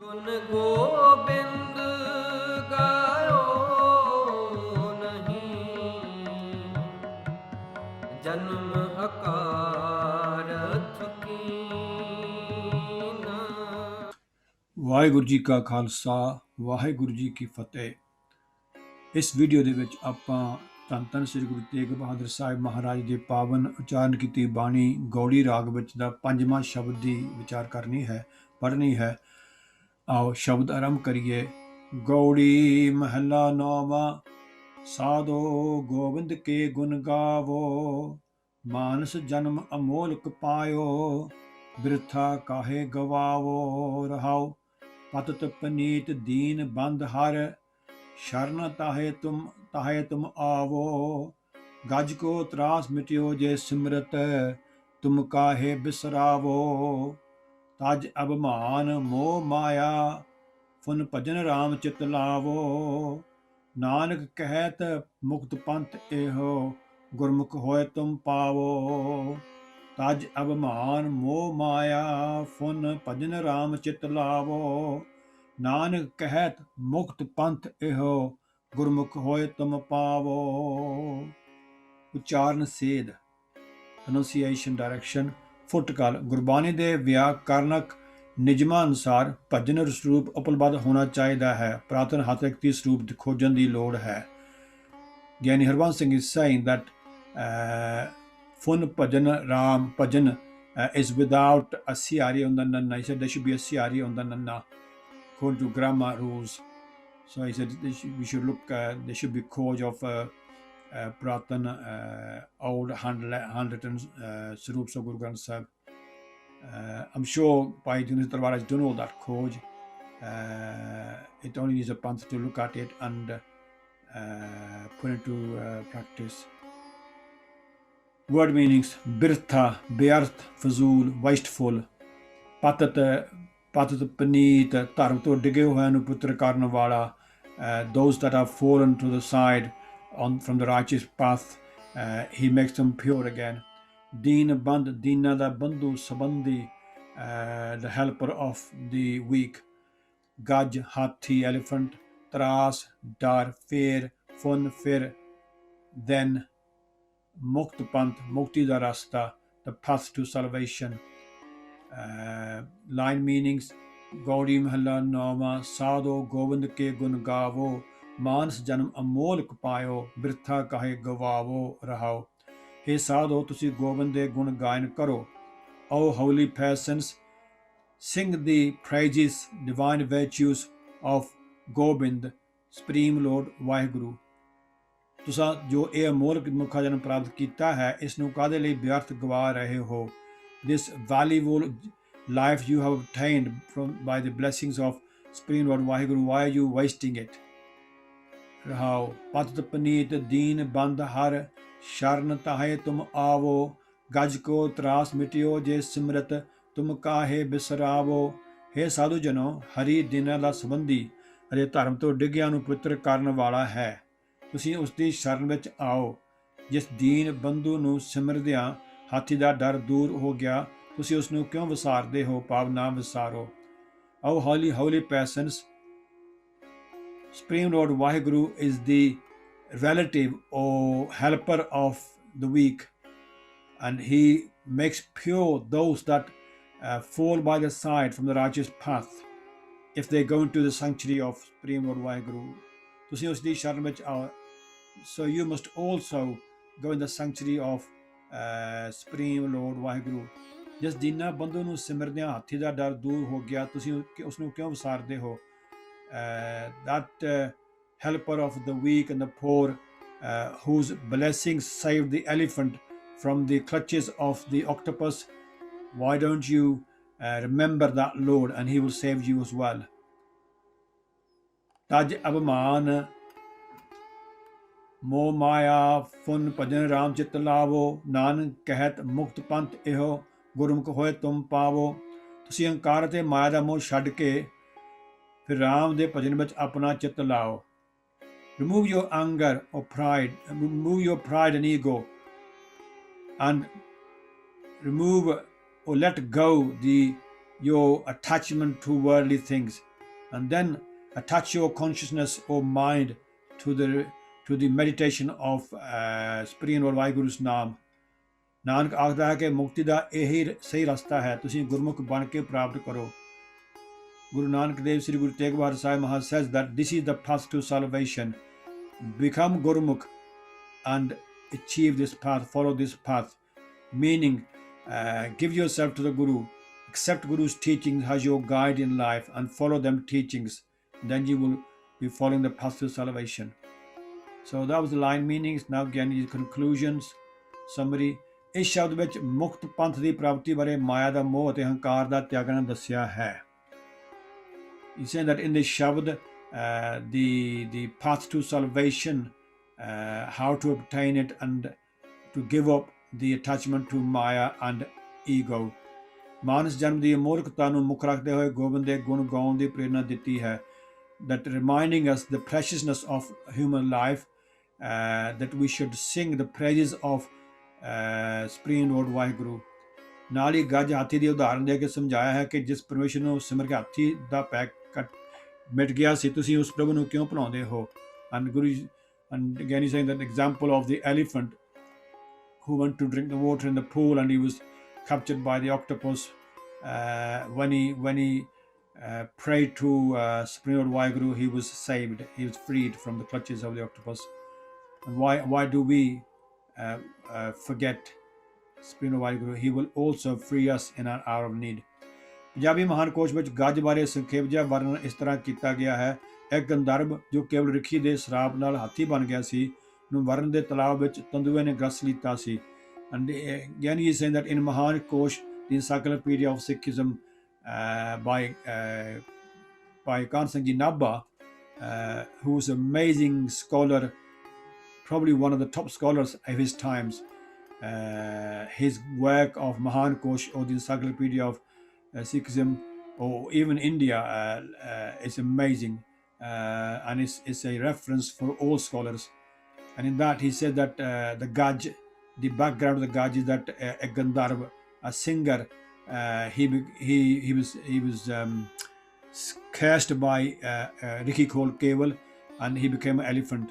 ਗੁਣ ਗੋਬਿੰਦ ਗਾਇਓ ਨਹੀਂ, ਜਨਮ ਅਕਾਰਥ ਕੀਨ। ਵਾਹਿਗੁਰੂ ਜੀ ਕਾ ਖਾਲਸਾ, ਵਾਹਿਗੁਰੂ ਜੀ ਕੀ ਫਤਿਹ। ਇਸ ਵੀਡੀਓ ਦੇ ਵਿੱਚ ਆਪਾਂ ਧੰਨ ਧੰਨ ਸ੍ਰੀ ਗੁਰੂ ਤੇਗ ਬਹਾਦਰ ਸਾਹਿਬ ਮਹਾਰਾਜ ਦੇ ਪਾਵਨ ਉਚਾਰਨ ਕੀਤੀ ਬਾਣੀ ਗੌੜੀ ਰਾਗ ਵਿੱਚ ਦਾ ਪੰਜਵਾਂ ਸ਼ਬਦ ਦੀ ਵਿਚਾਰ ਕਰਨੀ ਹੈ, ਪੜ੍ਹਨੀ ਹੈ। ਆਓ ਸ਼ਬਦ ਆਰੰਭ ਕਰੀਏ। ਗੌੜੀ ਮਹੱਲਾ ਨੌਵਾਂ। ਸਾਧੋ ਗੋਬਿੰਦ ਕੇ ਗੁਣ ਗਾਵੋ, ਮਾਨਸ ਜਨਮ ਅਮੋਲਕ ਪਾਇਓ, ਬਿਰਥਾ ਕਾਹੇ ਗਵਾਵੋ। ਰਹਾਉ। ਪਤਿਤ ਪਨੀਤ ਦੀਨ ਬੰਦ ਹਰ, ਸ਼ਰਨ ਤਾਹੇ ਤੁਮ ਆਵੋ। ਗਜ ਕੋ ਤਰਾਸ ਮਿਟਿਓ ਜੇ ਸਿਮਰਤ, ਤੁਮ ਕਾਹੇ ਬਿਸਰਾਵੋ। ਤਜ ਅਭਿਮਾਨ ਮੋਹ ਮਾਇਆ, ਫੁਨ ਭਜਨ ਰਾਮ ਚਿਤ ਲਾਵੋ। ਨਾਨਕ ਕਹਿਤ ਮੁਕਤ ਪੰਥ ਇਹੋ, ਗੁਰਮੁਖ ਹੋਏ ਤੁਮ ਪਾਵੋ। ਤਜ ਅਭਿਮਾਨ ਮੋਹ ਮਾਇਆ, ਫੁਨ ਭਜਨ ਰਾਮ ਚਿਤ ਲਾਵੋ। ਨਾਨਕ ਕਹਿਤ ਮੁਕਤ ਪੰਥ ਇਹੋ, ਗੁਰਮੁਖ ਹੋਏ ਤੁਮ ਪਾਵੋ। ਉਚਾਰਨ ਸੇਧ, ਪ੍ਰੋਨਾਂਸੀਏਸ਼ਨ ਡਾਇਰੈਕਸ਼ਨ। ਫੁਟਕਲ। ਗੁਰਬਾਣੀ ਦੇ ਵਿਆਕਰਨਕ ਨਿਯਮਾਂ ਅਨੁਸਾਰ ਭਜਨ ਸਰੂਪ ਉਪਲਬਧ ਹੋਣਾ ਚਾਹੀਦਾ ਹੈ। ਪ੍ਰਾਤਨ ਹਤਿਕਤੀ ਸਰੂਪ ਦੀ ਖੋਜਣ ਦੀ ਲੋੜ ਹੈ। ਗਿਆਨੀ Harbans Singh is saying that fun bhajan ram bhajan is without a siari on the nanna. He said there should be a siari on the nanna according to grammar rules. So he said we should look, there should be khoj of Pratan old handwritten Sarups of Guru Granth Sahib. I'm sure Bhai Junis Tarwar has done all that khoj. It only needs a panth to look at it and put into practice. Word meanings: birtha, bearth, fazul, wasteful. Patat, patat paneet, ਧਰਮ ਤੋਂ ਡਿਗੇ ਹੋਇਆਂ ਨੂੰ ਪੁੱਤਰ ਕਰਨ ਵਾਲਾ. Those that have fallen to the side from the righteous path, he makes them pure again. Deen band, deena da bandhu sabandhi, the helper of the weak. Gaj, hathi, elephant. Tras, dar, fear. Fun, fear. Then, mukt panth, mukti da rasta, the path to salvation. Line meanings: Gaudi mahalla nauma, sadho govind ke gun gavo, मानस जन्म अमोलक पायो, बिरथा काहे गवावो। रहाओ। हे साधो, तुसी गोविंद दे गुण गायन करो। O holy persons, sing the praises, divine virtues of Gobind, Supreme Lord Vaheguru. तुसा जो ਇਹ ਅਮੋਲਕ ਮੁਖਾ ਜਨਮ ਪ੍ਰਾਪਤ ਕੀਤਾ ਹੈ, ਇਸ ਨੂੰ ਕਾਹਦੇ ਲਈ ਵਿਅਰਥ ਗਵਾ ਰਹੇ ਹੋ? This valuable life you have obtained by the blessings of Supreme Lord Vaheguru, why are you wasting it? ਰਹਾਉ। ਪਤਿਤ ਪਨੀਤ ਦੀਨ ਬੰਦ ਹਰ, ਸ਼ਰਨ ਤਾਹੇ ਤੁਮ ਆਵੋ। ਗਜ ਕੋ ਤਰਾਸ ਮਿਟਿਓ ਜੇ ਸਿਮਰਤ, ਤੁਮ ਕਾਹੇ ਬਿਸਰਾਵੋ। ਹੇ ਸਾਧੂ ਜਨੋ, ਹਰੀ ਦੀਨਾਂ ਦਾ ਸੰਬੰਧੀ ਅਤੇ ਧਰਮ ਤੋਂ ਡਿੱਗਿਆਂ ਨੂੰ ਪਵਿੱਤਰ ਕਰਨ ਵਾਲਾ ਹੈ। ਤੁਸੀਂ ਉਸ ਦੀ ਸ਼ਰਨ ਵਿੱਚ ਆਓ। ਜਿਸ ਦੀਨ ਬੰਧੂ ਨੂੰ ਸਿਮਰਦਿਆਂ ਹਾਥੀ ਦਾ ਡਰ ਦੂਰ ਹੋ ਗਿਆ, ਤੁਸੀਂ ਉਸ ਨੂੰ ਕਿਉਂ ਵਿਸਾਰਦੇ ਹੋ? ਭਾਵ ਨਾ ਵਿਸਾਰੋ। O holy, holy persons, Supreme Lord Vaheguru is the relative or helper of the weak, and he makes pure those that fall by the side from the righteous path if they go into the sanctuary of Supreme Lord Vaheguru. ਤੁਸੀਂ ਉਸ ਦੀ ਸ਼ਰਨ ਵਿੱਚ ਆਓ। So you must also go in the sanctuary of Supreme Lord Vaheguru. ਜਿਸ ਦੀਨਾ ਬੰਧੂ ਨੂੰ ਸਿਮਰਦਿਆਂ ਹਾਥੀ ਦਾ ਡਰ ਦੂਰ ਹੋ ਗਿਆ, ਤੁਸੀਂ ਉਸ ਨੂੰ ਕਿਉਂ ਵਿਸਾਰਦੇ ਹੋ? That helper of the weak and the poor, whose blessings saved the elephant from the clutches of the octopus, why don't you remember that Lord, and he will save you as well. Taj abhiman moh maya, fun bhajan ram chit lavo, nanak ਕਹਿਤ ਮੁਕਤ ਪੰਥ ਇਹੋ, ਗੁਰਮੁਖ ਹੋਏ ਤੁਮ ਪਾਵੋ। ਤੁਸੀਂ ਅਹੰਕਾਰ ਅਤੇ ਮਾਇਆ ਦਾ ਮੋਹ ਛੱਡ ਕੇ ਫਿਰ ਰਾਮ ਦੇ ਭਜਨ ਵਿੱਚ ਆਪਣਾ ਚਿੱਤ ਲਾਓ। Remove your anger or pride, remove your pride and ego, and remove or let go your attachment to worldly things. and then attach your consciousness or mind to the meditation of Supreme Lord Vaheguru's ਨਾਮ। ਨਾਨਕ ਆਖਦਾ ਹੈ ਕਿ ਮੁਕਤੀ ਦਾ ਇਹੀ ਸਹੀ ਰਸਤਾ ਹੈ, ਤੁਸੀਂ ਗੁਰਮੁਖ ਬਣ ਕੇ ਪ੍ਰਾਪਤ ਕਰੋ। Guru Nanak Dev Sri Guru Tegh Bahadur Sahib Maharaj says that this is the path to salvation. Become Gurmukh and achieve this path, follow this path, meaning give yourself to the Guru, accept Guru's teachings as your guide in life and follow them teachings, then you will be following the path to salvation. So that was the line meanings. Now again these conclusions, summary। ਇਸ ਸ਼ਬਦ ਵਿੱਚ ਮੁਕਤ ਪੰਥ ਦੀ ਪ੍ਰਾਪਤੀ ਬਾਰੇ ਮਾਇਆ ਦਾ ਮੋਹ ਅਤੇ ਹੰਕਾਰ ਦਾ ਤਿਆਗਣਾ ਦੱਸਿਆ ਹੈ। He's saying that in this shabd, the path to salvation, how to obtain it and to give up the attachment to Maya and ego। ਮਾਨਸ ਜਨਮ ਦੀ ਅਮੋਲਕਤਾ ਨੂੰ ਮੁੱਖ ਰੱਖਦੇ ਹੋਏ ਗੋਬਿੰਦ ਦੇ ਗੁਣ ਗਾਉਣ ਦੀ ਪ੍ਰੇਰਨਾ ਦਿੱਤੀ ਹੈ। That reminding us the preciousness of human life, that we should sing the praises of Supreme Lord Vaheguru। ਨਾਲ ਹੀ ਗੱਜ ਹਾਥੀ ਦੀ ਉਦਾਹਰਨ ਦੇ ਕੇ ਸਮਝਾਇਆ ਹੈ ਕਿ ਜਿਸ ਪਰਮੇਸ਼ਰ ਨੂੰ ਸਿਮਰ ਕੇ ਹਾਥੀ ਦਾ ਪੈਕ ਮਿਟ ਗਿਆ ਸੀ, ਤੁਸੀਂ ਉਸ ਪ੍ਰਭੂ ਨੂੰ ਕਿਉਂ ਭੁਲਾਉਂਦੇ ਹੋ। And Guru, and again he's saying that example of the elephant who went to drink the water in the pool and he was captured by the octopus. When he prayed to Supreme Lord Vaheguru, he was saved, he was freed from the clutches of the octopus। And why do we forget Supreme Lord Vaheguru? He will also free us in our hour of need। Punjabi ਮਹਾਨ ਕੋਸ਼ ਵਿੱਚ ਗੱਜ ਬਾਰੇ ਸੰਖੇਪ ਜਿਹਾ ਵਰਣਨ ਇਸ ਤਰ੍ਹਾਂ ਕੀਤਾ ਗਿਆ ਹੈ। ਇੱਕ ਗੰਧਰਵ ਜੋ ਕੇਵਲ ਰਿਖੀ ਦੇ ਸ਼ਰਾਪ ਨਾਲ ਹਾਥੀ ਬਣ ਗਿਆ ਸੀ ਨੂੰ ਵਰਨ ਦੇ ਤਲਾਬ ਵਿੱਚ ਤੰਦੂਏ ਨੇ ਗ੍ਰਸ ਲਿੱਤਾ ਸੀ। And again he is saying that in Mahan Kosh, the Encyclopedia of Sikhism by Kan Singh Ji Nabha, who was an amazing scholar, probably one of the top scholars of his times, his work of Mahan Kosh or the Encyclopedia of Sikhism or even India is amazing, and it's a reference for all scholars। And in that he said that the Gaj, the background of the Gaj is that a Gandharv, a singer, he was cursed by Rishi called Keval, and he became an elephant,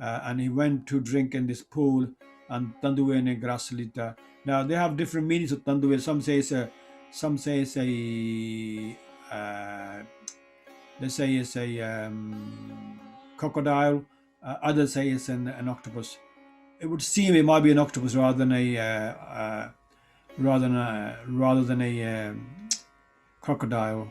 and he went to drink in this pool and Tanduve ne gras lita। Now they have different meanings of Tanduve. Some say it's a they say it's a crocodile, others say it's an octopus। It would seem it might be an octopus rather than a crocodile।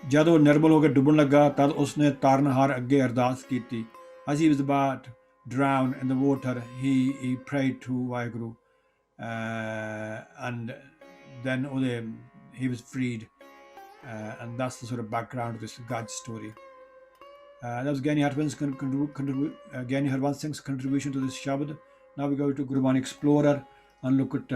जब वो निर्मल होकर डूबने लगा तब उसने तारनहार अगे अरदास की थी। As he was about to drown in the water, he prayed to Vaheguru, and then he was freed, and that's the sort of background of this Gaj story। That was Gyani Harvansh Singh's contribution to this Shabad। Now we go to Gurbani Explorer and look at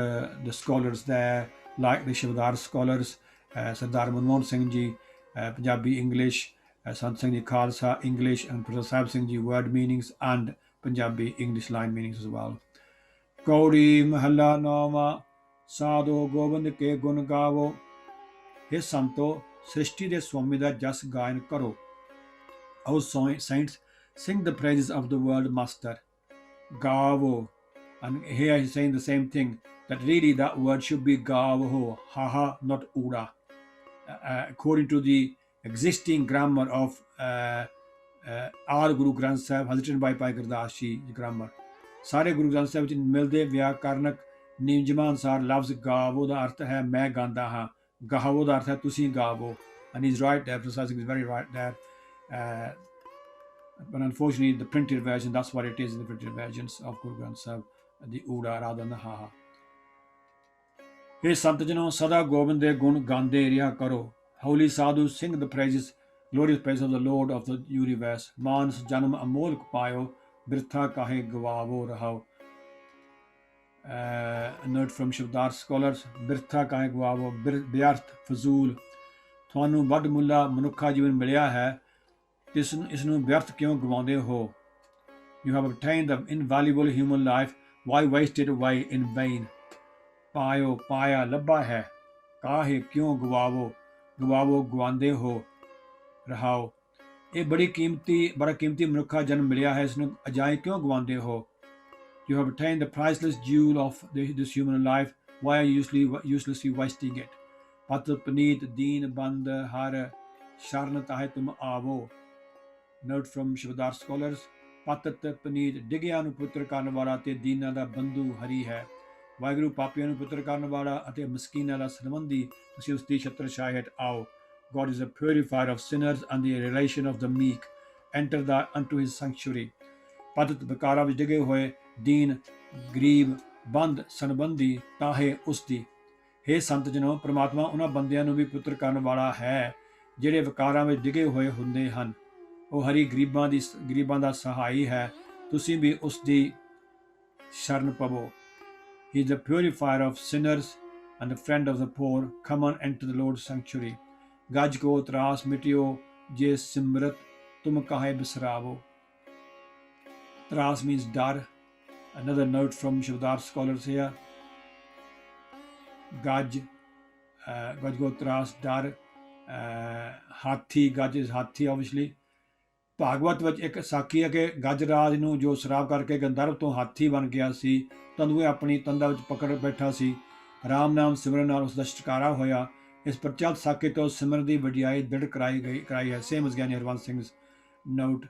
the scholars there, like the Shabadar scholars, Sardar Manmohan Singh Ji, Punjabi English, Sant Singh Ji Khalsa English, and Professor Sahib Singh Ji word meanings and Punjabi English line meanings as well। Gauri Mahalla Nama Sadho Gobind ke gun gavo। हे संतो सृष्टि दे स्वामी दा जस गायन करो। O saints, sing the praises of the world master। Gavo, and here he's saying the same thing, that really that word should be gavo, haha, not ura। According to the existing grammar of all Guru Granth Sahib, as written by Bhai Gurdas Ji grammar, ਸਾਰੇ ਗੁਰੂ ਗ੍ਰੰਥ ਸਾਹਿਬ ਵਿੱਚ ਮਿਲਦੇ ਵਿਆਕਰਨਕ ਨਿਯਮਾਂ ਅਨੁਸਾਰ ਲਫ਼ਜ਼ ਗਾਵੋ ਦਾ ਅਰਥ ਹੈ ਮੈਂ ਗਾਉਂਦਾ ਹਾਂ, ਗਾਵੋ ਦਾ ਅਰਥ ਹੈ ਤੁਸੀਂ ਗਾਵੋ। And he's right there, Professor Singh is very right there, but unfortunately the printed version, that's what it is in the printed versions of Guru Granth Sahib, the ura rather than the haha। हे संत जनों, सदा गोविंद दे गुण गांदे ਰਿਹਾ ਕਰੋ। Holy sadhu, sing the praises, glorious praises of the Lord of the universe। ਮਾਨਸ ਜਨਮ ਅਮੋਲਕ ਪਾਇਓ, ਬਿਰਥਾ ਕਾਹੇ ਗਵਾਵੋ ਰਹਾਓ। Note from Shabdar scholars, ਬਿਰਥਾ ਕਾਹੇ ਗਵਾਵੋ, ਬਿਅਰਥ, ਫਜ਼ੂਲ। ਤੁਹਾਨੂੰ ਵੱਡ ਮੁੱਲਾ ਮਨੁੱਖਾ ਜੀਵਨ ਮਿਲਿਆ ਹੈ, ਇਸ ਨੂੰ ਵਿਅਰਥ ਕਿਉਂ ਗਵਾਉਂਦੇ ਹੋ। You have obtained the invaluable human life, why waste it away in vain। ਪਾਇਓ, ਪਾਇਆ, ਲੱਭਾ ਹੈ, ਕਾਹੇ ਕਿਉਂ ਗਵਾਵੋ, ਗਵਾਵੋ ਗਵਾਉਂਦੇ ਹੋ ਰਹਾਓ। ਇਹ ਬੜਾ ਕੀਮਤੀ ਮਨੁੱਖ ਆ ਜਨਮ ਮਿਲਿਆ ਹੈ, ਇਸ ਨੂੰ ਅਜਾਏ ਕਿਉਂ ਗਵਾਉਂਦੇ ਹੋ? You have attained the priceless jewel of this human life. Why are you uselessly wasting it? ਪਤ ਪਨੀਤ ਦੀਨ ਬੰਦ ਹਰ ਸ਼ਰਨ ਤਾਹੇ ਤੁਮ ਆਵੋ। Note from ਸ਼ਬਦਾਰ scholars, ਪਤਤ ਪਨੀਤ ਡਿਗਿਆਂ ਨੂੰ ਪੁੱਤਰ ਕਰਨ ਵਾਲਾ ਤੇ ਦੀਨਾਂ ਦਾ ਬੰਧੂ ਹਰੀ ਹੈ। ਵਾਹਿਗੁਰੂ ਪਾਪੀਆਂ ਨੂੰ ਪੁੱਤਰ ਕਰਨ ਵਾਲਾ ਅਤੇ ਮਸਕੀਨਾਂ ਦਾ ਸੰਬੰਧੀ, ਤੁਸੀਂ ਉਸ ਦੀ ਛਤਰਛਾਇਆ ਹੇਠ ਆਓ। God is a purifier of sinners and the relation of the meek. Enter unto his sanctuary. ਪਤਤ ਵਿਕਾਰਾਂ ਵਿੱਚ ਡਿਗੇ ਹੋਏ ਦੀਨ ਗਰੀਬ ਬੰਦ ਸੰਬੰਧੀ ਤਾਹੇ ਉਸ ਦੀ। ਹੇ ਸੰਤ ਜਨੋ, ਪ੍ਰਮਾਤਮਾ ਉਹਨਾਂ ਬੰਦਿਆਂ ਨੂੰ ਵੀ ਪੁੱਤਰ ਕਰਨ ਵਾਲਾ ਹੈ ਜਿਹੜੇ ਵਿਕਾਰਾਂ ਵਿੱਚ ਡਿਗੇ ਹੋਏ ਹੁੰਦੇ ਹਨ। ਉਹ ਹਰੀ ਗਰੀਬਾਂ ਦਾ ਸਹਾਈ ਹੈ, ਤੁਸੀਂ ਵੀ ਉਸ ਦੀ ਸ਼ਰਨ ਪਵੋ। He is the purifier of sinners and the friend of the poor. Come on, enter the Lord's sanctuary. ਗੱਜ ਕੋ ਤਰਾਸ ਮਿਟਿਓ ਜੇ ਸਿਮਰਤ ਤੁਮ ਕਾਹੇ ਬਿਸਰਾਵੋ। Tras means dar. Another note from Shavdar scholars here. Gaj go tras dar. Hathi, Gaj is hathi obviously. Bhagwat ਵਿੱਚ ਇੱਕ ਸਾਖੀ ਹੈ ਕਿ ਗੱਜ ਰਾਜ ਨੂੰ ਜੋ ਸ਼ਰਾਬ ਕਰਕੇ ਗੰਧਰਵ ਤੋਂ ਹਾਥੀ ਬਣ ਗਿਆ ਸੀ, ਤੰਦੂਏ ਆਪਣੀ ਤੰਦਾਂ ਵਿੱਚ ਪਕੜ ਬੈਠਾ ਸੀ। ਰਾਮ ਨਾਮ ਸਿਮਰਨ ਨਾਲ ਉਸ ਦਾ ਛੁਟਕਾਰਾ ਹੋਇਆ। ਇਸ ਪ੍ਰਚਲਿਤ ਸਾਖੀ ਤੋਂ ਸਿਮਰਨ ਦੀ ਵਡਿਆਈ ਦ੍ਰਿੜ ਕਰਾਈ ਹੈ। ਸੇਮ as ਗਿਆਨੀ ਹਰਵੰਸ ਸਿੰਘ's note.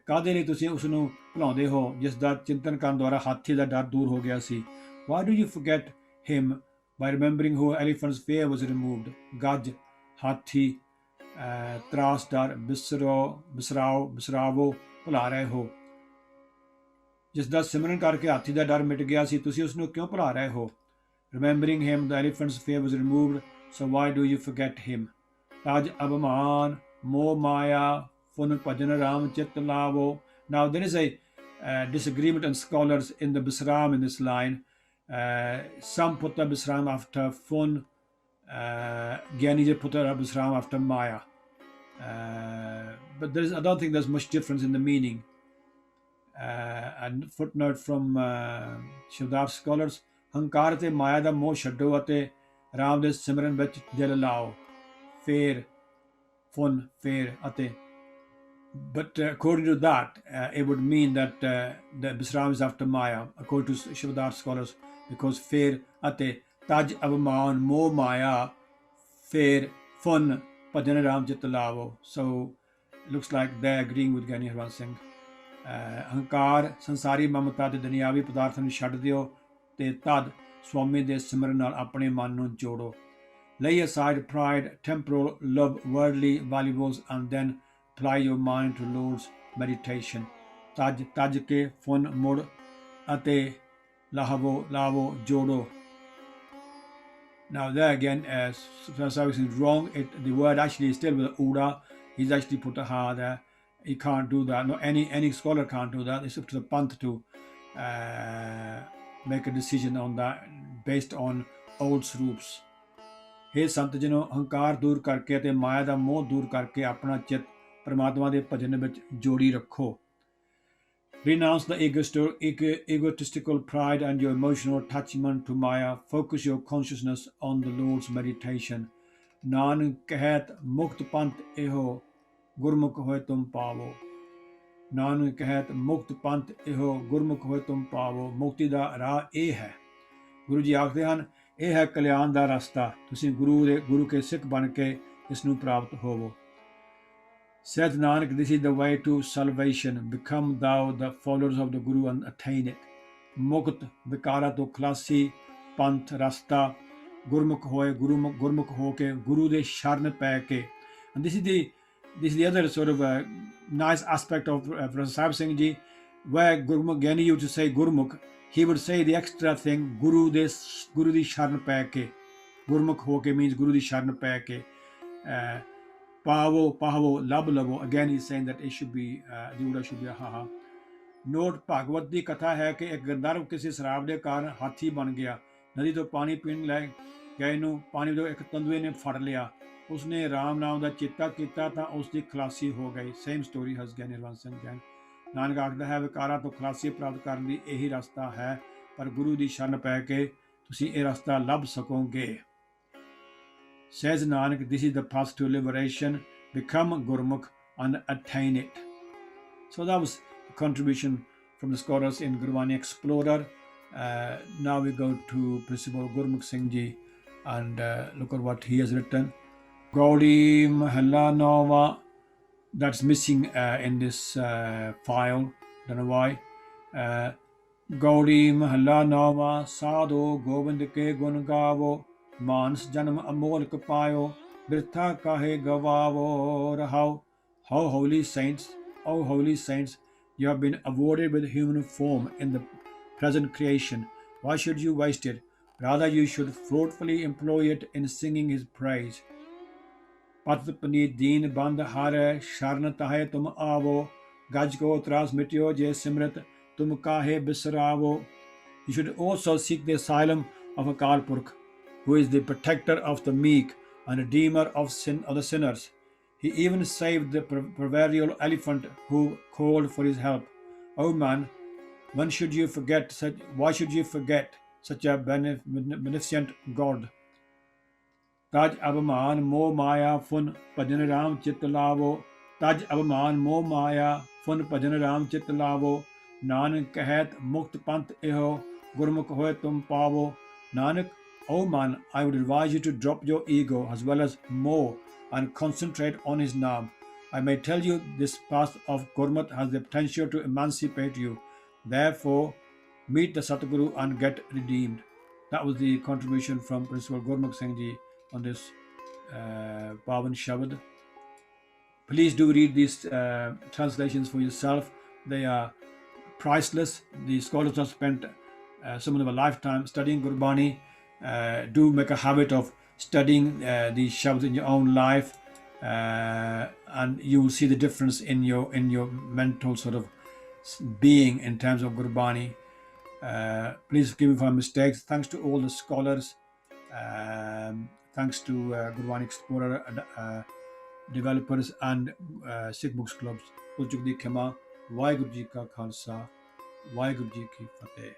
ਕਾਹਦੇ ਲਈ ਤੁਸੀਂ ਉਸ ਨੂੰ ਭੁਲਾਉਂਦੇ ਹੋ ਜਿਸ ਦਾ ਚਿੰਤਨ ਕਰਨ ਦੁਆਰਾ ਹਾਥੀ ਦਾ ਡਰ ਦੂਰ ਹੋ ਗਿਆ ਸੀ? Why do you forget him by remembering who elephant's fear was removed? ਗੱਜ ਹਾਥੀ, ਤਰਾਸ ਡਰ, ਬਿਸਰਾਵੋ ਭੁਲਾ ਰਹੇ ਹੋ। ਜਿਸ ਦਾ ਸਿਮਰਨ ਕਰਕੇ ਹਾਥੀ ਦਾ ਡਰ ਮਿਟ ਗਿਆ ਸੀ, ਤੁਸੀਂ ਉਸ ਨੂੰ ਕਿਉਂ ਭੁਲਾ ਰਹੇ ਹੋ? Remembering him, the elephant's fear was removed, so why do you forget him? ਤਜ ਅਭਿਮਾਨ ਮੋਹ ਮਾਇਆ ਫੁਨ ਭਜਨ ਰਾਮ ਚਿਤ ਲਾਵੋ। Now there is a disagreement in scholars in the Bisram in this line. Some put the Bisram after fun, Gyaniji put the Bisram after maya. But I don't think there's much difference in the meaning. And footnote from Shavdar scholars, ਹੰਕਾਰ ਅਤੇ ਮਾਇਆ ਦਾ ਮੋਹ ਛੱਡੋ ਅਤੇ ਰਾਮ ਦੇ ਸਿਮਰਨ ਵਿੱਚ ਦਿਲ ਲਾਓ। ਫੇਰ ਫੁਨ ਫੇਰ ਅਤੇ But according to that, it would mean that the Bisram is after Maya, according to Shavdar scholars, because Fair ate Taj Abhaman Mo Maya Fair Fun Bhajan Ram Chit Lavo. So looks like they're agreeing with Gyani Harwant Singh. ਹੰਕਾਰ ਸੰਸਾਰੀ ਮਮਤਾ ਤੇ ਦੁਨਿਆਵੀ ਪਦਾਰਥਾਂ ਨੂੰ ਛੱਡ ਦਿਓ ਤੇ ਤਦ ਸਵਾਮੀ ਦੇ ਸਿਮਰਨ ਨਾਲ ਆਪਣੇ ਮਨ ਨੂੰ ਜੋੜੋ। Lay aside pride, temporal love, worldly valuables, and then apply your mind to Lord's meditation. ਤਜ ਕੇ ਫੁਨ ਮੁੜ ਅਤੇ ਲਾਵੋ ਜੋੜੋ। Now there again, Saraswati is wrong. The word actually is still with Uda. He's actually put a ha there. He can't do that. No, any scholar can't do that. It's up to the Panth to make a decision on that based on old Swarups. हे ਸੰਤ ਜਨੋ, ਹੰਕਾਰ ਦੂਰ ਕਰਕੇ ਅਤੇ ਮਾਇਆ ਦਾ ਮੋਹ ਦੂਰ ਕਰਕੇ ਆਪਣਾ ਚਿੱਤ ਪਰਮਾਤਮਾ ਦੇ ਭਜਨ ਵਿੱਚ ਜੋੜੀ ਰੱਖੋ। Renounce the egotistical pride and your emotional attachment to Maya. Focus your consciousness on the Lord's meditation. Nanak ਕਹਿਤ ਮੁਕਤ ਪੰਥ ਇਹੋ ਗੁਰਮੁਖ ਹੋਏ ਤੁਮ ਪਾਵੋ। ਨਾਨਕ ਕਹਿਤ ਮੁਕਤ ਪੰਥ ਇਹੋ ਗੁਰਮੁਖ ਹੋਏ ਤੁਮ ਪਾਵੋ। ਮੁਕਤੀ ਦਾ ਰਾਹ ਇਹ ਹੈ। ਗੁਰੂ ਜੀ ਆਖਦੇ ਹਨ, ਇਹ ਹੈ ਕਲਿਆਣ ਦਾ ਰਸਤਾ। ਤੁਸੀਂ ਗੁਰੂ ਕੇ ਸਿੱਖ ਬਣ ਕੇ ਇਸ ਨੂੰ ਪ੍ਰਾਪਤ ਹੋਵੋ। Said Nanak, this is the way to salvation. Become thou the followers of the Guru and attain it. Mukt vikara to khilasi panth rasta gurmukh hoye gurmukh ho ke guru de sharan pੈ ke. And this is the other sort of a nice aspect of Professor Sahib Singh ji, where Gurmukh Gyani used to say Gurmukh, he would say the extra thing Guru di sharan pੈ ke. Gurmukh ho ke means Guru di sharan pੈ ke. Pahavo, labo. Again, he's saying that it should be, the Uda should be a haha. Note, Bhagwat ਦੀ ਕਥਾ ਹੈ ਕਿ ਇੱਕ ਗੰਧਰਵ ਕਿਸੇ ਸ਼ਰਾਬ ਦੇ ਕਾਰਨ ਹਾਥੀ ਬਣ ਗਿਆ। ਨਦੀ ਤੋਂ ਪਾਣੀ ਪੀਣ ਲੈ ਗਏ ਨੂੰ ਪਾਣੀ ਤੋਂ ਇੱਕ ਤੰਦੂਏ ਨੇ ਫੜ ਲਿਆ। ਉਸਨੇ ਰਾਮ ਨਾਮ ਦਾ ਚੇਤਾ ਕੀਤਾ ਤਾਂ ਉਸ ਦੀ ਖਲਾਸੀ ਹੋ ਗਈ। Same story has Gyani Harwant Singh again. Nanak ਆਖਦਾ ਹੈ, ਵਿਕਾਰਾਂ ਤੋਂ ਖਲਾਸੀ ਪ੍ਰਾਪਤ ਕਰਨ ਦੀ ਇਹੀ ਰਸਤਾ ਹੈ, ਪਰ ਗੁਰੂ ਦੀ ਸ਼ਰਨ ਪੈ ਕੇ ਤੁਸੀਂ ਇਹ ਰਸਤਾ ਲੱਭ ਸਕੋਗੇ। Says Nanak, this is the path to liberation. Become Gurmukh and attain it. So that was the contribution from the scholars in Gurbani Explorer. Now we go to Principal Gurmukh Singh Ji and look at what he has written. Gaudi Mahalla Nova, that's missing in this file. Don't know why. Gaudi Mahalla Nova, Sadhu Gobind ke gun gavo, Mans Janam Amolk payo, Birtha kahe gavavo rahao. How holy saints, oh holy saints, you have been awarded with human form in the present creation. Why should you waste it? Rather, you should fruitfully employ it in singing his praise. Pat Paneet Deen Band Hare Sharn Tahe Tum Avo, Gaj Ko Tras Mityo Je Simrit Tum Kahe Bisravo. You should also seek the asylum of Akal Purkh, who is the protector of the meek and redeemer of the sinners. He even saved the proverbial elephant who called for his help. Oh man, why should you forget such a beneficent God? Taj Abhaman Mo Maya Fun Bhajan Ram Chit Lavo. Taj Abhaman Mo Maya Fun Bhajan Ram Chit Lavo. Nanak Kahet Mukt Pant Eho Gurmukh Hoy Tum Pavo. Nanak, oh man, I would advise you to drop your ego as well as more and concentrate on his Naam. I may tell you this path of Gurmat has the potential to emancipate you. Therefore, meet the Satguru and get redeemed. That was the contribution from Principal Gurmukh Singh Ji on this Pavan Shabad. Please do read these translations for yourself. They are priceless. The scholars have spent some of them a lifetime studying Gurbani. Do make a habit of studying these Shabds in your own life, and you will see the difference in your mental sort of being in terms of Gurbani. Please forgive me for my mistakes. Thanks to all the scholars. Thanks to Gurbani Explorer developers and Sikh Books Clubs. Vaheguru Ji Ka Khalsa, Vaheguru Ji Ki Fateh.